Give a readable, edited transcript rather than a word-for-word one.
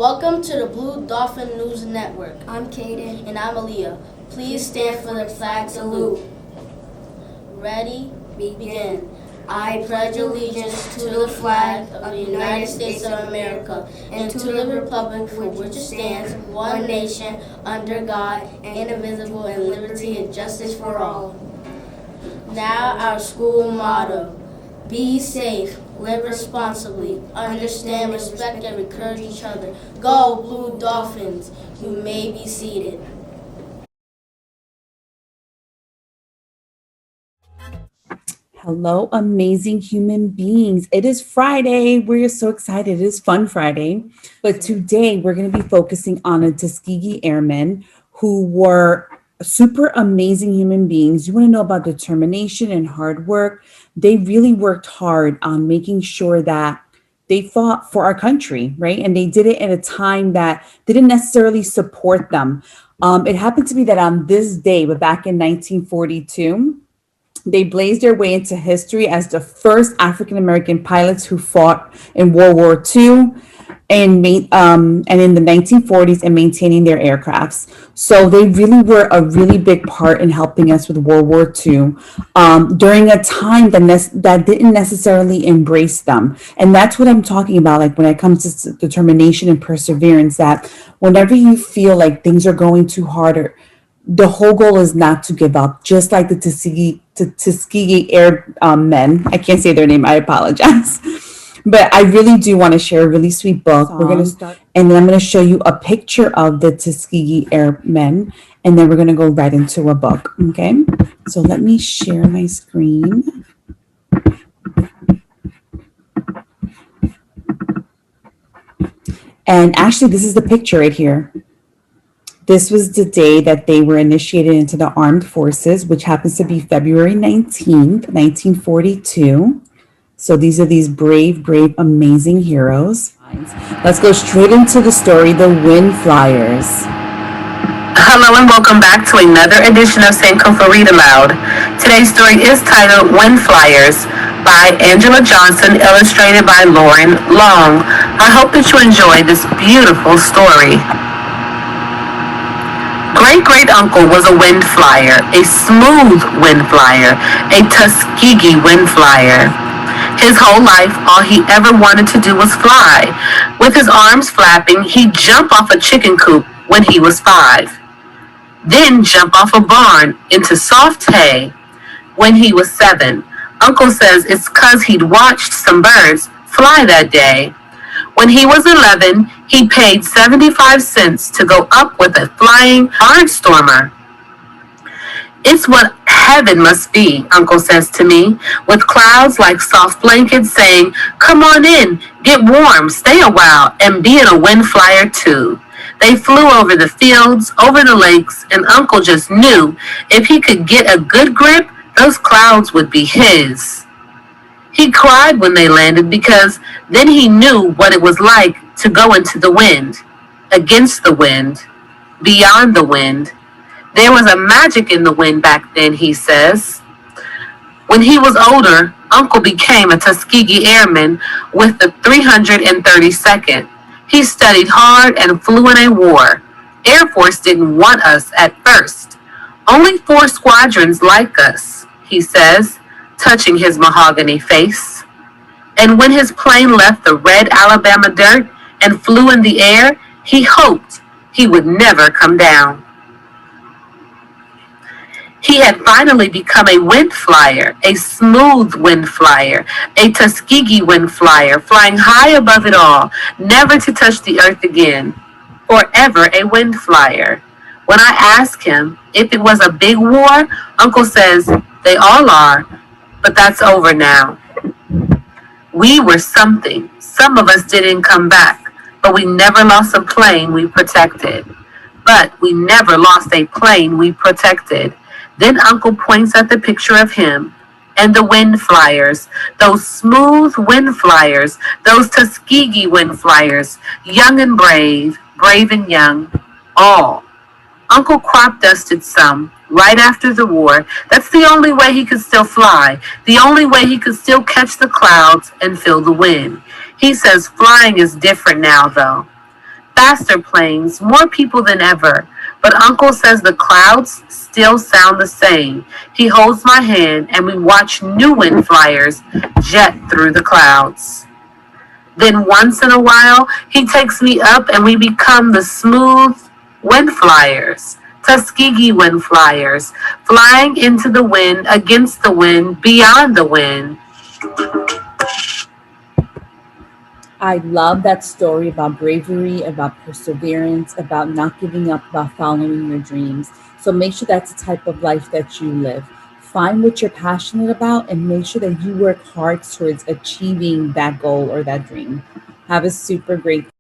Welcome to the Blue Dolphin News Network. I'm Kaden. And I'm Aaliyah. Please stand for the flag salute. Ready? Begin. I pledge allegiance to the flag of the United States of America and to the republic for which it stands, one nation, under God, indivisible, and liberty and justice for all. Now our school motto: be safe, live responsibly, understand, respect, and encourage each other. Go Blue Dolphins! You may be seated. Hello, amazing human beings. It is Friday. We're so excited. It is Fun Friday. But today we're going to be focusing on the Tuskegee Airmen, who were super amazing human beings. You want to know about determination and hard work. They really worked hard on making sure that they fought for our country, right? And they did it at a time that didn't necessarily support them. It happened to be that on this day, but back in 1942, they blazed their way into history as the first African-American pilots who fought in World War II and in the 1940s and maintaining their aircrafts. So they really were a really big part in helping us with World War II during a time that didn't necessarily embrace them. And that's what I'm talking about, like when it comes to determination and perseverance, that whenever you feel like things are going too hard, the whole goal is not to give up, just like the Tuskegee Airmen. I can't say their name, I apologize. But I really do want to share a really sweet book. We're going to start, and then I'm going to show you a picture of the Tuskegee Airmen, and then we're going to go right into a book, okay? So let me share my screen. And actually, this is the picture right here. This was the day that they were initiated into the armed forces, which happens to be February 19th, 1942. So these are these brave, amazing heroes. Let's go straight into the story, the Wind Flyers. Hello and welcome back to another edition of Sanko for Read Aloud. Today's story is titled Wind Flyers by Angela Johnson, illustrated by Lauren Long. I hope that you enjoy this beautiful story. Great-great-uncle was a wind flyer, a smooth wind flyer, a Tuskegee wind flyer. His whole life, all he ever wanted to do was fly. With his arms flapping, he'd jump off a chicken coop when he was 5. Then jump off a barn into soft hay when he was 7. Uncle says it's 'cause he'd watched some birds fly that day. When he was 11, he paid 75 cents to go up with a flying barnstormer. It's what heaven must be, Uncle says to me, with clouds like soft blankets saying, come on in, get warm, stay a while, and be in a wind flyer too. They flew over the fields, over the lakes, and Uncle just knew if he could get a good grip, those clouds would be his. He cried when they landed because then he knew what it was like to go into the wind, against the wind, beyond the wind. There was a magic in the wind back then, he says. When he was older, Uncle became a Tuskegee Airman with the 332nd. He studied hard and flew in a war. Air Force didn't want us at first. Only 4 squadrons like us, he says, touching his mahogany face. And when his plane left the red Alabama dirt and flew in the air, he hoped he would never come down. He had finally become a wind flyer, a smooth wind flyer, a Tuskegee wind flyer, flying high above it all, never to touch the earth again, forever a wind flyer. When I ask him if it was a big war, Uncle says, they all are, but that's over now. We were something. Some of us didn't come back, but we never lost a plane we protected. But we never lost a plane we protected. Then Uncle points at the picture of him and the wind flyers, those smooth wind flyers, those Tuskegee wind flyers, young and brave, brave and young, all. Uncle crop dusted some right after the war. That's the only way he could still fly, the only way he could still catch the clouds and feel the wind. He says flying is different now, though. Faster planes, more people than ever. But Uncle says the clouds still sound the same. He holds my hand and we watch new wind flyers jet through the clouds. Then once in a while, he takes me up and we become the smooth wind flyers. Tuskegee wind flyers, flying into the wind, against the wind, beyond the wind. I love that story about bravery, about perseverance, about not giving up, about following your dreams. So make sure that's the type of life that you live. Find what you're passionate about and make sure that you work hard towards achieving that goal or that dream. Have a super great